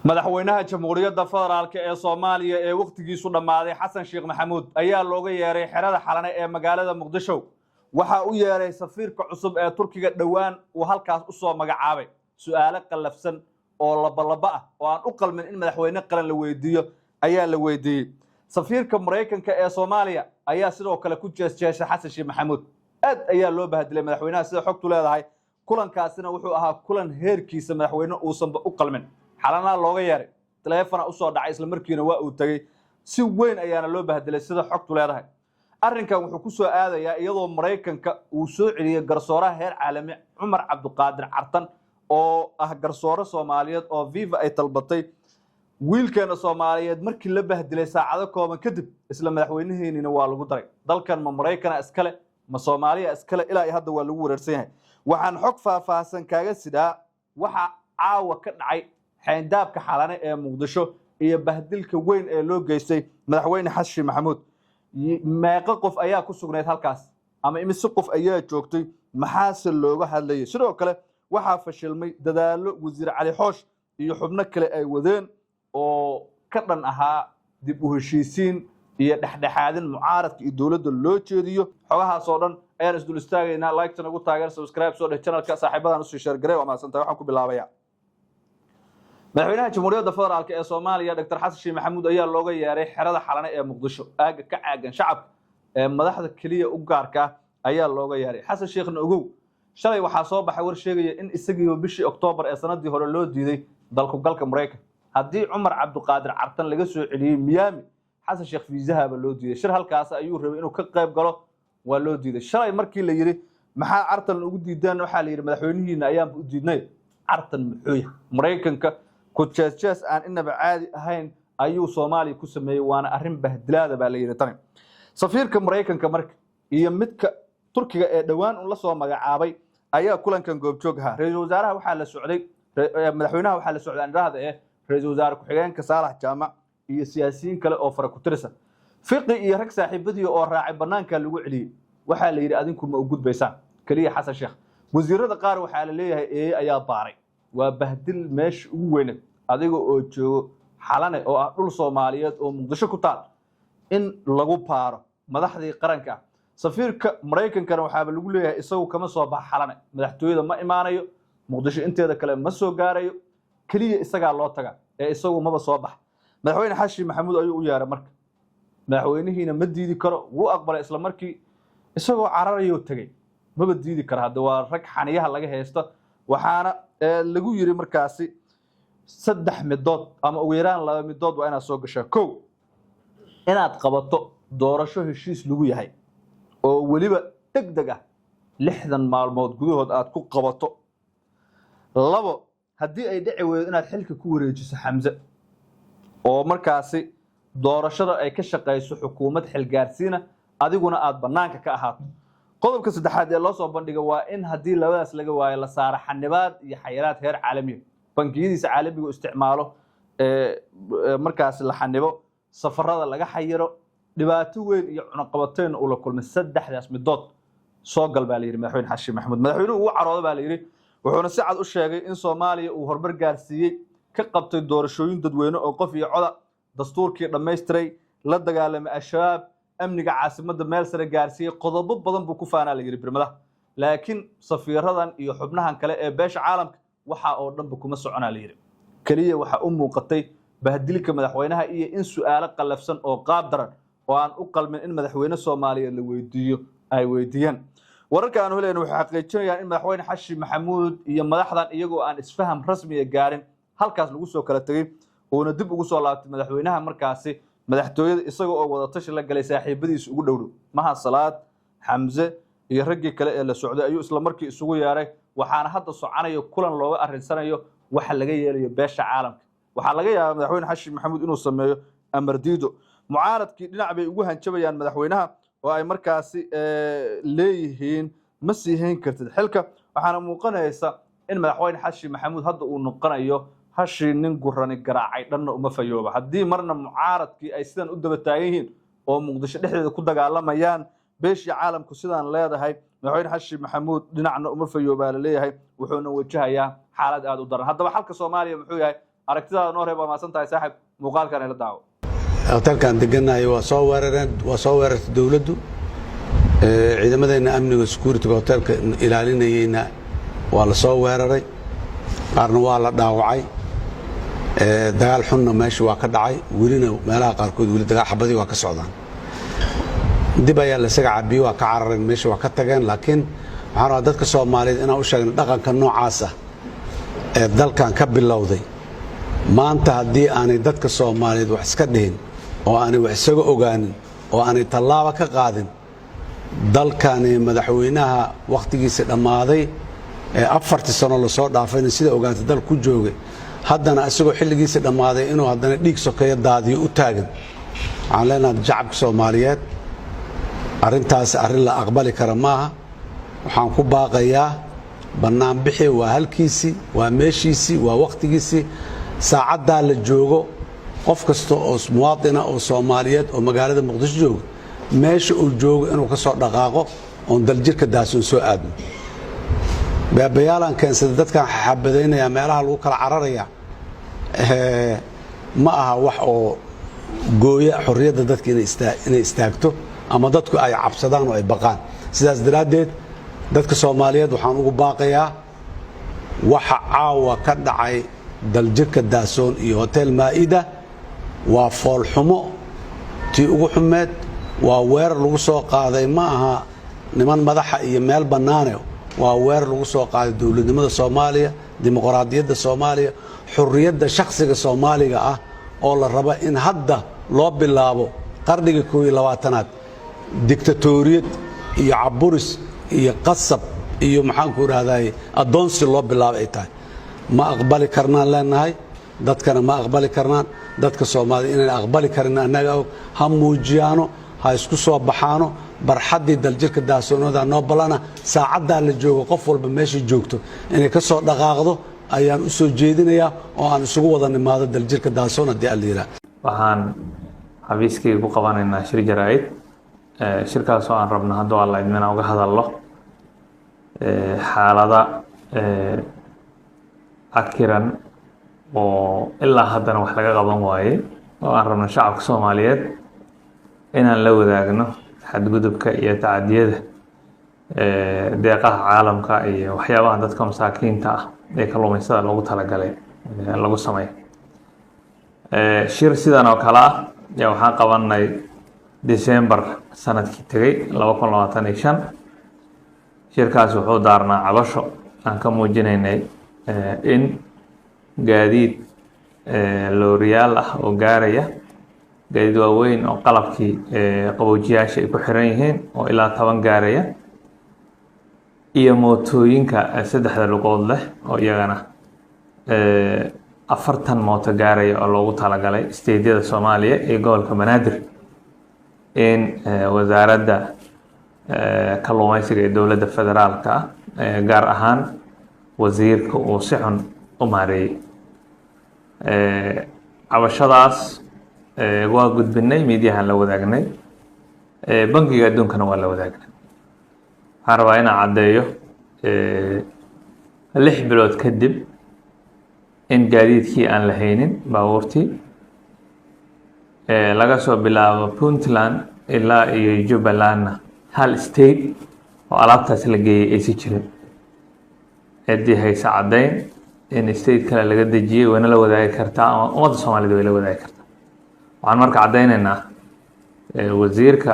madaxweynaha jamhuuriyadda federaalka ee Soomaaliya ee waqtigiisu dhamaaday Xasan Sheekh Maxamuud ayaa looga yeeray xerada xalane ee magaalada Muqdisho waxa uu yeeray safiirka cusub ee Turkiga dhawaan uu halkaas u soo magacaabay su'aalo qalafsan oo laba ah oo aan u qalmin in madaxweyne qaran la weydiiyo ayaa la weydiiyay safiirka Mareykanka ee Soomaaliya ayaa sidoo kale ku jeesjeesay Xasan Sheekh Maxamuud aad ayaa loo bahdilay madaxweynaha sida xogtu leedahay kulankaasina wuxuu ahaa kulan heerkiisa madaxweyne uusan u qalmin xalana looga yeeray telefoon u soo dhacay isla markiina waa uu tagay si weyn ayaana loo bahdilay sida xogtu leedahay arrinkan wuxuu ku soo aadayaa iyadoo Mareykanka uu soo celiyay garsooraha heer caalami Umar Cabduqaadir Cartan oo ah garsoore Soomaaliyeed oo Viva ay talbatay wiilkeena Soomaaliyeed markii la bahdilay saacado kooban kadib isla madaxweynaheennina waa lagu daray dalkan ma Mareykana iskale ma Soomaaliya iskale ilaa ay hadda waa lagu wareersan yahay waxaan xog faahfaahsan kaaga sidaa waxa caawa ka dhacay xeyndaabka xalane ee Muqdisho iyo bahdilka weyn ee loo geystay madaxweyne Xasan Sheekh Maxamuud meeqa qof ayaa ku sugnayd halkaas ama imise qof ayaa joogtay maxaa looga hadlayay sidoo kale waxaa fashilmay dadaalo wasiir Cali Xoosh iyo xubno kale ay wadeen oo ka dhan ahaa dib u heshiisiin iyo dhexdhexaadin mucaaradka iyo dawladda loo jeediyo xogahaas oo dhan ayaan isdul istaagaynaa like nagu taageer subscribe soo dheh channelka saaxiibadan u soo share gareey waa maasantahay waxaan ku bilaabayaa madaxweynaha jamhuuriyadda federaalka ee Soomaaliya Dr. Xasan Sheekh Maxamuud ayaa looga yeeray xerada xalane ee Muqdisho aaga ka caagan shacabka ee madaxda kaliya u gaarka ayaa looga yeeray Xasan Sheekhna ogow shalay waxa soo baxay war sheegaya in isagiiba bishii Oktoobar ee sanadii hore loo diiday dalku galka Mareykanka haddii Umar Cabduqaadir Cartan laga soo celiyay Miami Xasan Sheekh fiisaha loo diiday shir halkaas ayuu rabay inuu ka qayb galo waa loo diiday shalay markii la yiri maxaa Cartan ugu diideen waxa la yiri madaxweynihiina ayaan u diidnay Cartan muxuu yahay Mareykanka ku jees aan inaba caadi ahayn ayuu Soomaaliya ku sameeyay waana arrin bahdilaada baa la yiri tan safiirka Mareykanka marka iyo midka Turkiga ee dhawaan uu la soo magacaabay ayaa kulankan goobjoog ahaa ra'iisul wasaaraha waxa la socday madaxweynaha waxa la socday anraahda ra'iisul wasaare ku xigeenka Saalax Jaamac iyo siyaasiyiin kale oo fara ku tirsan fiqi iyo rag saaxiibadii oo raacay banaanka lagu celiyay waxa la yiri adinku ma u gudbaysaan kaliya Xasan Sheekh wasiirada qaar waxa la leeyahay ayaa baaray waa bahdil meesh ugu weyn adiga oo joogo xalane oo ah dhul Soomaaliyeed oo Muqdisho ku taal in lagu paaro madaxdii qaranka safiirka Mareykankana waxa lagu leeyahay isagu kama soo bax xalane madaxtooyada ma imaanayo Muqdisho inteeda kale ma soo gaarayo kaliya isaga loo taga ee isagu maba soo bax madaxweyne Xasan Sheekh Maxamuud ayuu u yeeray marka madaxweynihiina ma diidi karo wuu aqbalay isla markii isagoo cararayo tagay maba diidi karo hadda waa rag xaniyaha laga heesto waxaana lagu yiri markaasi saddex midood ama ugu yaraan laba midood waa inaad soo gashaa kow inaad qabato doorasho heshiis lagu yahay oo waliba degdeg ah 60 maalmood gudahood aad ku qabato labo haddii ay dhici weydo inaad xilka ku wareejiso Xamza oo markaasi doorashada ay ka shaqeyso xukuumad xilgaarsiina adiguna aad banaanka ka ahaato qodobka saddexaad ee loo soo bandhigay waa in haddii labadaas laga waayo la saaro xanibaad iyo xayiraad heer caalami bangiyadiisa caalamiga u isticmaalo markaas la xanibo safarada laga xayiro dhibaato weyn iyo cunaqabateyn oo la kulmay saddexdaas midood soo gal baa la yiri madaxweyne Xasan Sheekh Maxamuud madaxweynuhu uu carooday baa la yiri wuxuuna si cad u sheegay in Soomaaliya uu horumar gaarsiiyay ka qabtay doorashooyin dadweyne oo qof iyo coda dastuurkii dhameystiray la dagaalamay al-shabaab amniga caasimadda meel sare gaarsiiyay qodobo badan buu ku faanaa la yiri birmadaha laakiin safiiradan iyo xubnahan kale ee beesha caalamka waxa oo dhanba kuma soconaa la yiri kaliya waxa u muuqatay bahdilka madaxweynaha iyo in su'aalo qalafsan oo qaab daran oo aan u qalmin in madaxweyne Soomaaliya la weydiiyo ay weydiiyaan wararka aan helayno waxa xaqiijinayaan in madaxweyne Xasan Sheekh Maxamuud iyo madaxdan iyagoo aan isfaham rasmi ah gaarin halkaas lagu soo kala tagay oo dib ugu soo laabtay madaxweynaha markaasi madaxtooyada isagoo oo wada tashi la galay saaxiibadiisa ugu dhowdhow maha Salaad Xamza iyo raggii kale ee la socday ayuu isla markii isugu yeeray waxaana hadda socanayo kulan looga arinsanayo waxa laga yeelayo beesha caalamka waxa laga yaabaa madaxweyne Xasan Sheekh Maxamuud inuu sameeyo amar diido mucaaradkii dhinac bay ugu hanjabayaan madaxweynaha oo ay markaasi leeyihiin ma sii hayn kartid xilka waxaana muuqanaysa in madaxweyne Xasan Sheekh Maxamuud hadda uu noqonayo hashii nin gurani garaacay dhanna uma fayooba haddii marna mucaaradkii ay sidan u daba taagan yihiin oo Muqdisho dhexdeeda ku dagaalamayaan beeshii caalamku sidaan leedahay madaxweyne Xasan Sheekh Maxamuud dhinacna uma fayooba la leeyahay wuxuuna wajahayaa xaalad aad u daran haddaba xalka Soomaaliya muxuu yahay aragtidaada noo reeb waa maasan tahay saaxiib muuqaalkan ila daawo hotelkan deganahay waa soo weerartay dawladdu ciidamadeena amniga security hotelka ilaalinayayna waa la soo weeraray qaarna waa la dhaawacay dagaal xunna meesha waa ka dhacay welina meelaha qaarkood weli dagaal xabadii waa ka socdaan dib ayaa la isaga cabiyo waa ka carareen meesha waa ka tageen laakiin waxaan rabaa dadka Soomaaliyeed inaan u sheegno dhaqanka noocaas ah ee dalkan ka bilowday maanta haddii aanay dadka Soomaaliyeed wax iska dhihin oo aanay wax isaga ogaanin oo aanay tallaabo ka qaadin dalkani madaxweynaha waqtigiisa dhamaaday ee 4 sano la soo dhaafay sida ogaanta dal ku joogay haddana isagoo xilligiisa dhamaaday inuu haddana dhiig sokeeyo daadiyo u taagan waxaan leenahay shacabka Soomaaliyeed arrintaas arrin la aqbali kara maaha waxaan ku baaqayaa bannaan bixi waa halkiisii waa meeshiisii waa waqtigiisii saacaddaa la joogo qof kasta oo muwaadina oo Soomaaliyeed oo magaalada Muqdisho jooga meesha uu joogo inuu ka soo dhaqaaqo oo daljirka daasun soo aadno baabayaalan keensaday dadkan xabadeynaya meelaha lagu kala cararaya ma aha wax oo gooya xorriyadda dadka inay istaagto ama dadku ay cabsadaan oo ay baqaan sidaas daraadeed dadka Soomaaliyeed waxaan ugu baaqayaa waxa caawa ka dhacay daljirka daasoon iyo hotel Maa'ida waa fool xumo tii ugu xumeed waa weerar lagu soo qaaday ma aha niman madaxa iyo meel banaane waa weerar lagu soo qaaday dawladnimada Soomaaliya dimuqraadiyadda Soomaaliya xurriyadda shakhsiga Soomaaliga ah oo la rabo in hadda loo bilaabo qarniga 21aad diktatoriyad iyo caburis iyo qasab iyo maxaan ku raadayay adoonsi loo bilaabay tahay ma aqbali karnaan leenahay dadkana ma aqbali karnaan dadka Soomaaliyeed inay aqbali karin anaga ha muujiyaano ha isku soo baxaano barxadii daljirka daasoonada noo balana saacadda la joogo qof walba meesha joogto inay ka soo dhaqaaqdo ayaan u soo jeedinayaa oo aan isugu wada nimaado daljirka daasoonada aliira waxaan xabiiskii ku qabanaynaa shir jaraa'id shirkaas oo aan rabno haddii alla idmina uga hadallo xaalada akiran oo ilaa haddana wax laga qaban waaye oo aan rabno shacabka Soomaaliyeed inaan la wadaagno xadgudubka iyo tacadiyada deeqaha caalamka iyo waxyaabaha dadka masaakiinta ah ee kalluumaysada loogu talagalay lagu sameeyo shir sidan oo kale ah yaa waxaan qabanay December sanadkii tagay 2025 shirkaas wuxuu daarnaa cabasho aan ka muujinaynay in gaadiid looriyaal ah oo gaaraya gaadiid waaweyn oo qalabkii qaboojiyaasha ay ku xiran yihiin oo ilaa 10 gaaraya iyo mootooyinka 3 lugood leh oo iyagana 40 mooto gaaraya oo loogu talagalay isteediyada Soomaaliya ee gobolka Banaadir in wasaaradda kalluumaysiga ee dowladda federaalka gaar ahaan wasiirka uu si xun u maareeyay cabashadaas waa gudbinay miidiyahan la wadaagnay bangiga adduunkana waa la wadaagnay waxaan rabaa inaan caddeeyo 6 bilood kadib in gaadiidkii aan la haynin baabuurtii laga soo bilaabo Puntland ilaa iyo Jubbalandna hal state oo alaabtaas la geeyay ay si jirin ciddii haysa caddayn in state kale laga dejiyay wana la wadaagi kartaa ama ummadda Soomaaliyeed way la wadaagi kartaa waxaan marka caddaynaynaa wasiirka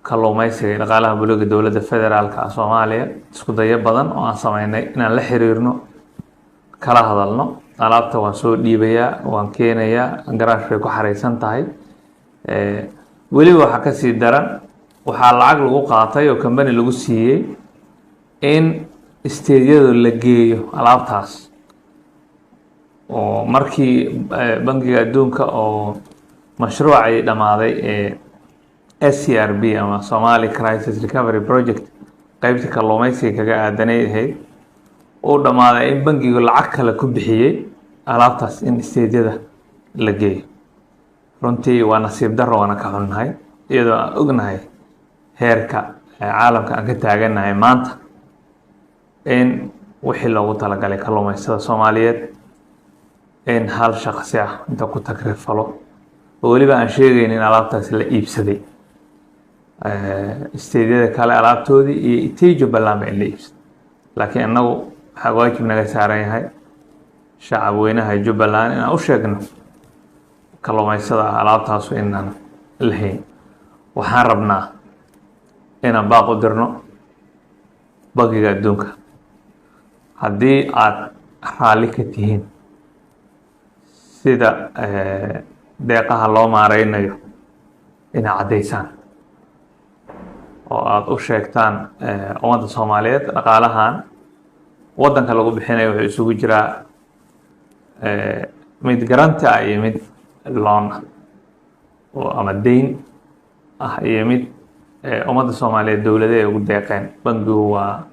kalluumaysiga iyo dhaqaalaha buluuga dowladda federaalka Soomaaliya isku dayo badan oo aan sameynay inaan la xiriirno kala hadalno alaabta waan soo dhiibayaa waan keenayaa garaash bay ku xareysan tahay weliba waxa ka sii daran waxaa lacag lagu qaatay oo company lagu siiyey in isteedyada la geeyo alaabtaas oo markii bangiga adduunka oo mashruucay dhamaaday SCRB ama Somali Crisis Recovery Project qaybta kalluumaysiga kaga aadanayay oo dhamaaday in bangigu lacag kale ku bixiyay alaabtaas in isteedyada la geeyo runtii waa nasiib darro waana ka xunnahay iyadoo aan ognahay heerka caalamka aan ka taaganahay maanta in wixii loogu talagalay kalluumaystada Soomaaliyeed in hal shaqsi ah inta ku takrifalo oo weliba aan sheegayn in alaabtaasi la iibsaday isteedyada kale alaabtoodii iyo itay Jubbaland in la iibsaday laakiin annagu waxaa waajib naga saaran yahay shacab weynaha Jubbaland inaan u sheegno kalluumaysada alaabtaasu inaan lahayn waxaan rabnaa inaan baaq u dirno bangiga adduunka haddii aad raalli ka tihiin sida deeqaha loo maareynayo inaad caddaysaan oo aad u sheegtaan ummadda Soomaaliyeed dhaqaalahan waddanka lagu bixinayo wuxuu isugu jiraa mid garanti ah iyo mid loan ah oo ama deyn ah iyo mid ummadda Soomaaliyeed dowladda ay ugu deeqeen bangigu waa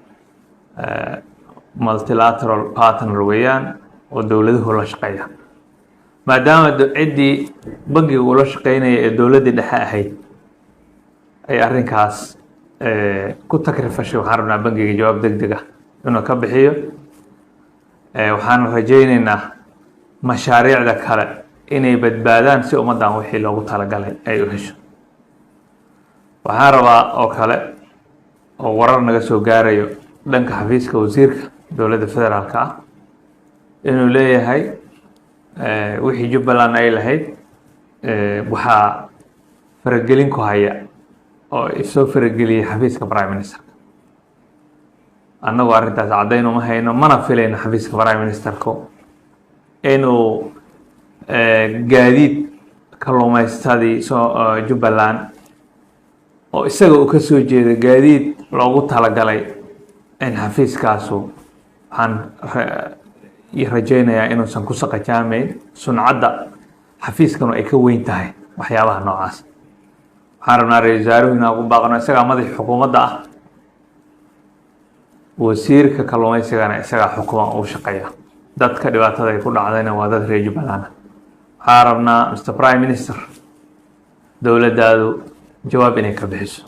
multilateral partner weeyaan oo dowladuhu la shaqeeya maadaama ciddii bangiga ula shaqeynaya ee dowladdii dhexe ahayd ay arrinkaas ku takrifashay waxaan rabnaa bangiga jawaab degdeg ah inuu ka bixiyo waxaan rajaynaynaa mashaariicda kale inay badbaadaan si ummaddan wixii loogu talagalay ay u hesho waxaan rabaa oo kale oo warar naga soo gaarayo dhanka xafiiska wasiirka dowladda federaalka ah inuu leeyahay wixii Jubbaland ay lahayd waxaa faragelin ku haya oo isoo farageliyay xafiiska prime minister annagu arrintaas caddayn uma hayno mana filayno xafiiska prime ministerku inuu gaadiid kalluumaystadii Jubbaland oo isaga uu ka soo jeedo gaadiid loogu talagalay in xafiiskaasu waxaan rajaynayaa inuusan ku saqajaamayn suncadda xafiiskanu ay ka weyn tahay waxyaabaha noocaas waxaan rabnaa ra-iisul wasaaruhu inaan ugu baaqno isagaa madaxii xukuumadda ah wasiirka kalluumaysigana isagaa xukuma uu shaqeeya dadka dhibaatada ay ku dhacdayna waa dad reer Jubbaland waxaan rabnaa Mr Prime Minister dowladdaadu jawaab inay ka bixiso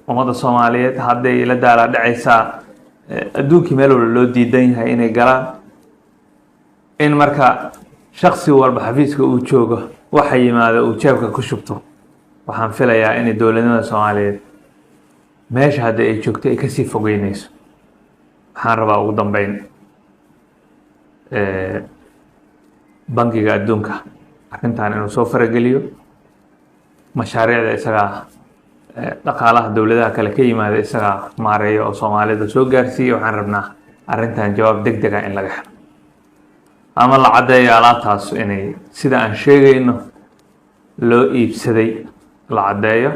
ummadda Soomaaliyeed hadday la daala dhacaysaa adduunkii meel walba loo diidan yahay inay galaan in marka shakhsi walba xafiiska uu joogo waxa yimaado uu jeebka ku shubto waxaan filayaa in dowladnimada Soomaaliyeed meesha hadda ay joogto ay kasii fogeynayso waxaan rabaa ugu dambeyn bangiga adduunka arrintan inuu soo farageliyo mashaariicda isagaa dhaqaalaha dowladaha kale ka yimaada isagaa maareeya oo Soomaalida soo gaarsiiya waxaan rabnaa arrintan jawaab degdeg ah in laga helo ama la caddeeyo alaabtaas inay sida aan sheegayno loo iibsaday la caddeeyo